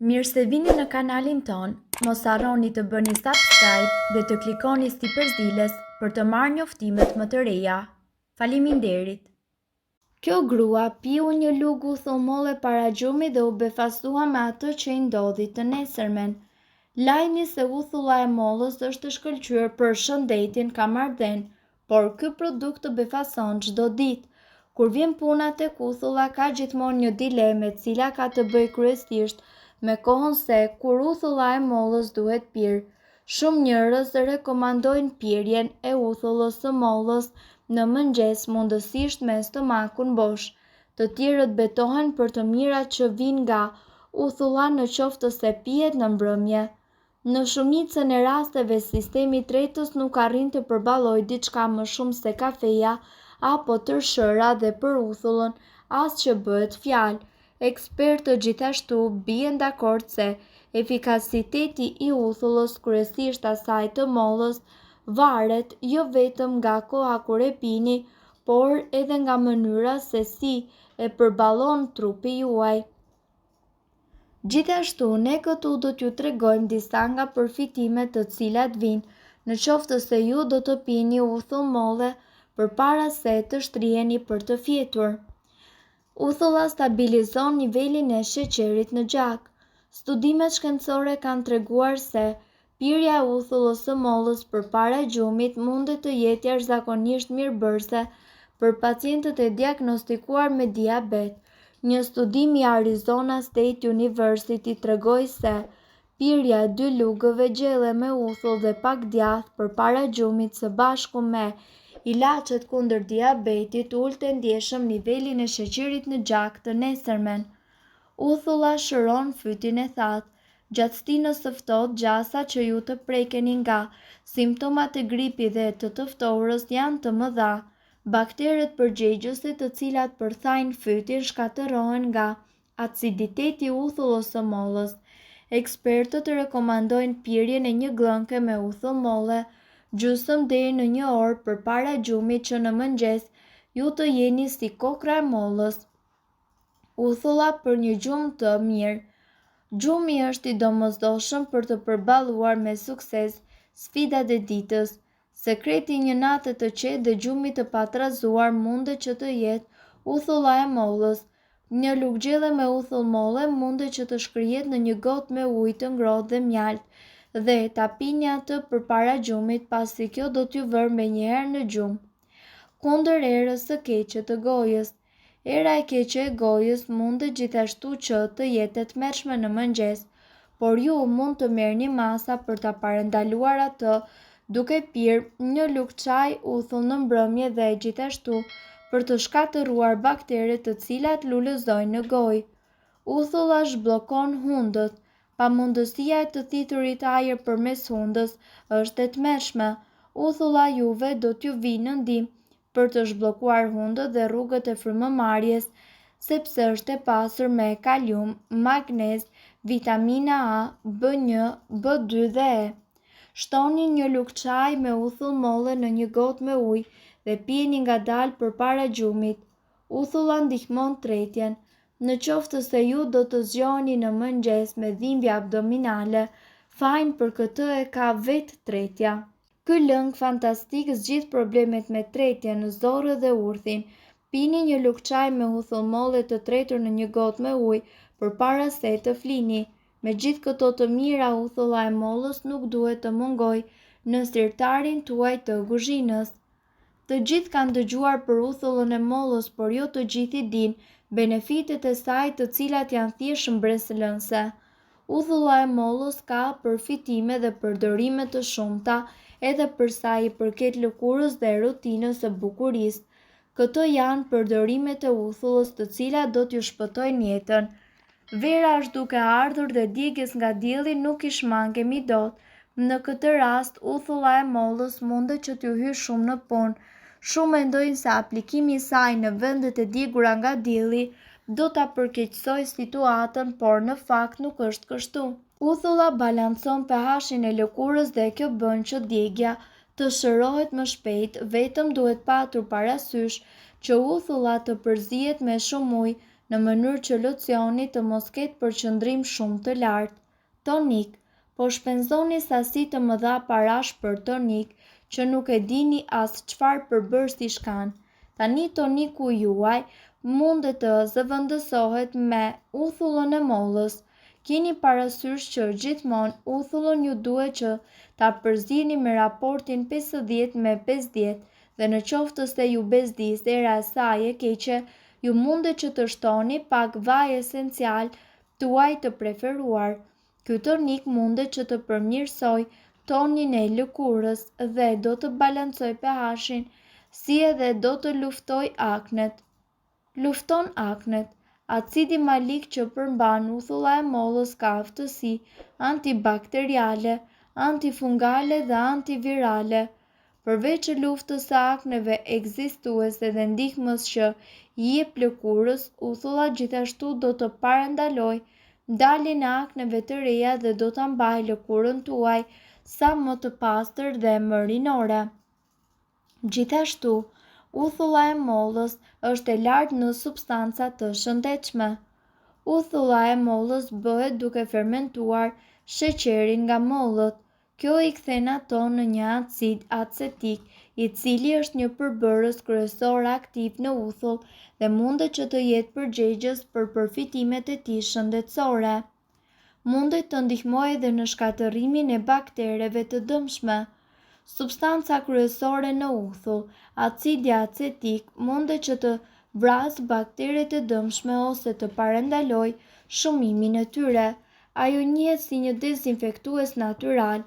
Mirë se vini në kanalin ton, mos harroni të bëni subscribe dhe të klikoni si përzieles për të marrë njoftimet më të reja. Faleminderit! Kjo grua piu një lugë uthullmolle para gjumit dhe u befasua me atë që i ndodhi të nesërmen. Lajmi se uthulla e mollës është shkëlqyer për shëndetin ka marrëdhënë, por ky produkt të befason çdo ditë. Kur vjen puna tek uthulla ka gjithmonë një dilemë e cila ka të bëjë kryesisht me kohën se kur uthulla e mollës duhet pirë. Shumë njerëz rekomandojnë pirjen e uthullës së mollës në mëngjes, mundësisht me stomakun bosh. Të tjerët betohen për të mirat që vijnë nga uthulla në qoftë se pihet në mbrëmje. Në shumicën e rasteve sistemi i tretës nuk arrin të përballojë diçka më shumë se kafeja apo tërshëra dhe për uthullën as që bëhet fjalë. Ekspertët gjithashtu bien dakord se efikasiteti i uthullës, kryesisht asaj të mollës, varet jo vetëm nga koha kur e pini, por edhe nga mënyra se si e përballon trupi juaj. Gjithashtu, ne këtu do t'ju tregojmë disa nga përfitimet të cilat vijnë në qoftë se ju do të pini uthull molle përpara se të shtriheni për të fjetur. Uthulla stabilizon nivelin e sheqerit në gjak. Studimet shkencore kanë treguar se pirja e uthullës së mollës përpara gjumit mundet të jetë jashtëzakonisht mirëbërëse për pacientët e diagnostikuar me diabet. Një studim i Arizona State University tregoi se pirja e 2 lugëve gjelle me uthull dhe pak djathë përpara gjumit së bashku me ilaçet kundër diabetit ulte ndjeshëm nivelin e sheqerit në gjak të nesërmen. Uthulla shëron fytyn e thatë. Gjatësinës së ftohtë, gjasa që ju të prekeni nga simptomat e gripit dhe të ftohurës janë të mëdha. Bakteret përgjegjëse të cilat përthajnë fytyn shkatërrohen nga aciditeti i uthullës së mollës. Ekspertët rekomandojnë pirjen e një glënke me uthull molle gjysmë deri në 1 orë përpara gjumit që në mëngjes ju të jeni si kokra e mollës. Uthulla për një gjumë të mirë. Gjumi është i domosdoshëm për të përballuar me sukses sfidat e ditës. Sekreti i një nate të qetë dhe gjumit të patrazuar mundet që të jetë uthulla e mollës. Një lugë gjelle me uthull molle mundet që të shkrihet në një gotë me ujë të ngrohtë dhe mjalt dhe ta pini atë përpara gjumit, pasi kjo do t'ju vërë menjëherë në gjumë. Kundër erës së keqe të gojës. Era e keqe e gojës mundet gjithashtu që të jetë e tmerrshme në mëngjes, por ju mund të merrni masa për ta parandaluar atë duke pirë një lugë çaj uthull në mbrëmje dhe gjithashtu për të shkatëruar bakteret të cilat lulëzojnë në gojë. Uthulla zhbllokon hundët. Pamundësia e të thiturit ajër përmes hundës është e tmerrshme. Uthulla juve do t'ju vijë në ndihmë për të zhbllokuar hundët dhe rrugët e frymëmarrjes, sepse është e pasur me kalium, magnez, vitamina A, B1, B2 dhe E. Shtoni një lugë çaj me uthull molle në një gotë me ujë dhe pijeni ngadalë përpara gjumit. Uthulla ndihmon tretjen. Në qoftë se ju do të zgjoheni në mëngjes me dhimbje abdominale, fajin për këtë e ka vetë tretja. Ky lëng fantastik zgjidh problemet me tretjen, zorrën dhe urthin. Pini një lugë çaj me uthull molle të tretur në një gotë me ujë përpara se të flini. Me gjithë këto të mira, uthulla e mollës nuk duhet të mungojë në sirtarin tuaj të kuzhinës. Të gjithë kanë dëgjuar për uthullën e mollës, por jo të gjithë i dinë benefitet e saj, të cilat janë thjesht shëmbresëlënse. Uthulla e mollës ka përfitime dhe përdorime të shumta edhe për sa i përket lëkurës dhe rutinës së bukurisë. Këto janë përdorimet e uthullës të cilat do t'ju shpëtojnë jetën. Vera është duke ardhur dhe djegjes nga dielli nuk i shmangemi dot. Në këtë rast, uthulla e mollës mundet që t'ju hyjë shumë në punë. Shumë mendojnë se aplikimi i saj në vendet e djegura nga dielli do ta përkeqësojë situatën, por në fakt nuk është kështu. Uthulla balancon pH-in e lëkurës dhe kjo bën që djegja të shërohet më shpejt. Vetëm duhet patur parasysh që uthulla të përzihet me shumë ujë në mënyrë që locioni të mos ketë përqendrim shumë të lartë. Tonik. Po shpenzoni sasi të mëdha parash për tonik që nuk e dini as çfarë përbërësish kanë. Tani toniku juaj mundet të zëvendësohet me uthullën e mollës. Keni parasysh që gjithmonë uthullën ju duhet që ta përzini me raportin 50 me 50 dhe në qoftë se ju bezdis era e saj e keqe, ju mundet që të shtoni pak vaj esencial tuaj të preferuar. Ky tonik mundet që të përmirësoj tonin e lëkurës dhe do të balancoj pH-in, si edhe do të luftoj aknet. Lufton aknet. Acidi malik që përmban uthulla e mollës ka aftësi antibakteriale, antifungale dhe antivirale. Përveç luftës së akneve ekzistuese dhe ndihmës që i jep lëkurës, uthulla gjithashtu do të parandaloj daljen e akneve të reja dhe do ta mbajë lëkurën tuaj sa më të pastër dhe më rinore. Gjithashtu, uthulla e mollës është e lartë në substanca të shëndetshme. Uthulla e mollës bëhet duke fermentuar sheqerin nga mollët. Kjo i kthen ato në një acid acetik, i cili është një përbërës kryesor aktiv në uthull dhe mundet që të jetë përgjegjës për përfitimet e tij shëndetësore. Mundet të ndihmojë edhe në shkatërrimin e baktereve të dëmshme. Substanca kryesore në uthull, acidi acetik, mundet që të vrasë bakteret e dëmshme ose të parandaloj shumimin e tyre. Ajo njihet si një dezinfektues natyral,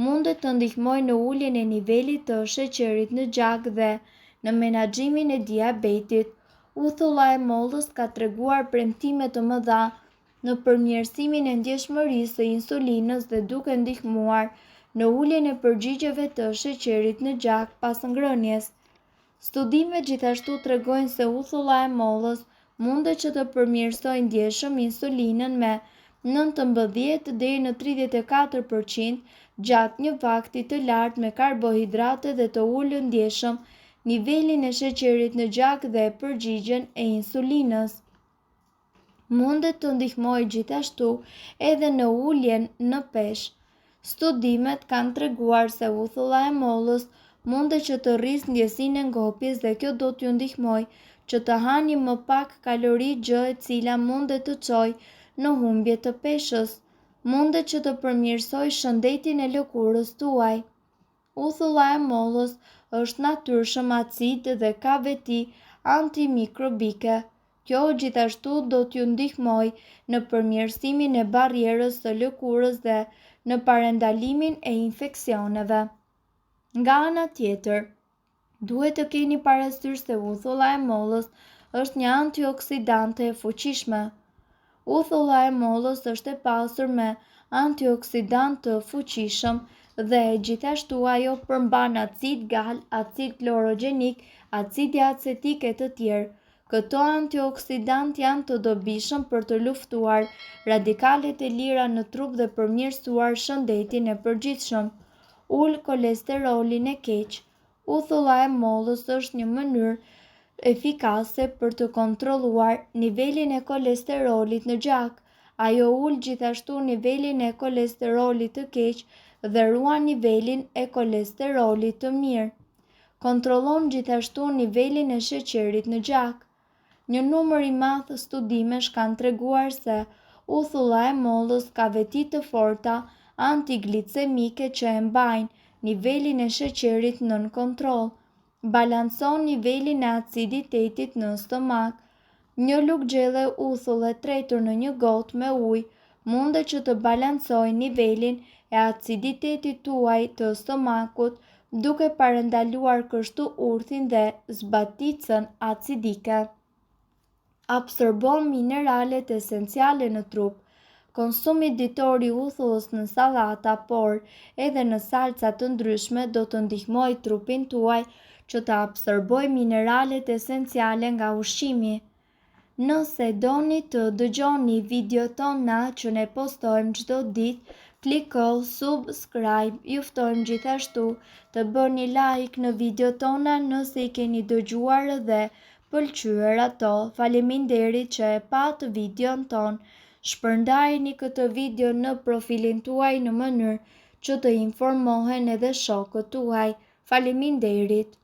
mundet të ndihmojë në uljen e nivelit të sheqerit në gjak dhe në menaxhimin e diabetit. Uthulla e mollës ka treguar premtime të mëdha në përmirësimin e ndjeshmërisë së insulinës dhe duke ndihmuar në uljen e përgjigjeve të sheqerit në gjak pas ngrënies. Studimet gjithashtu tregojnë se uthulla e mollës mundet që të përmirësojë ndjeshëm insulinën me 19 deri në 34% gjatë një vakti të lartë me karbohidrate dhe të ulur ndjeshëm nivelin e sheqerit në gjak dhe përgjigjen e insulinës. Mundet të ndihmojë gjithashtu edhe në uljen në peshë. Studimet kanë treguar se uthulla e mollës mundet që të rrisë ndjesinë e ngopjes dhe kjo do t'ju ndihmojë që të hani më pak kalori, gjë e cila mundet të çojë në humbje të peshës. Mundet që të përmirësojë shëndetin e lëkurës tuaj. Uthulla e mollës është natyrshëm acid dhe ka veti antimikrobike. Kjo gjithashtu do t'ju ndihmojë në përmirësimin e barrierës së lëkurës dhe në parandalimin e infeksioneve. Nga ana tjetër, duhet të keni parasysh se uthulla e mollës është një antioksidante e fuqishme. Uthulla e mollës është e pasur me antioksidant të fuqishëm dhe gjithashtu ajo përmban acid gal, acid klorogjenik, acidi acetik e të tjerë. Këto antioksidant janë të dobishëm për të luftuar radikalet e lira në trup dhe përmirësuar shëndetin e përgjithshëm. Ul kolesterolin e keq. Uthulla e mollës është një mënyrë efikase për të kontrolluar nivelin e kolesterolit në gjak. Ajo ul gjithashtu nivelin e kolesterolit të keq dhe ruan nivelin e kolesterolit të mirë. Kontrollon gjithashtu nivelin e sheqerit në gjak. Një numër i madh studimesh kanë treguar se uthulla e mollës ka veti të forta antiglicemike që e mbajnë nivelin e sheqerit nën kontroll. Balancon nivelin e aciditetit në stomak. Një lugë gjelle uthulle tretur në një gotë me ujë mundet që të balancojë nivelin e aciditetit tuaj të stomakut duke parandaluar kështu urthin dhe zbaticën acidike. Absorbon mineralet esenciale në trup. Konsumi ditor i uthullës në sallata, por edhe në salca të ndryshme do të ndihmojë trupin tuaj që të absorbojë mineralet esenciale nga ushqimi. Nëse doni të dëgjoni videot tona që ne postojmë çdo ditë, kliko subscribe. Ju ftojmë gjithashtu të bëni like në videot tona nëse i keni dëgjuar dhe pëlqyer ato. Faleminderit që e patë videon ton. Shpërndajeni këtë video në profilin tuaj në mënyrë që të informohen edhe shokët tuaj. Faleminderit.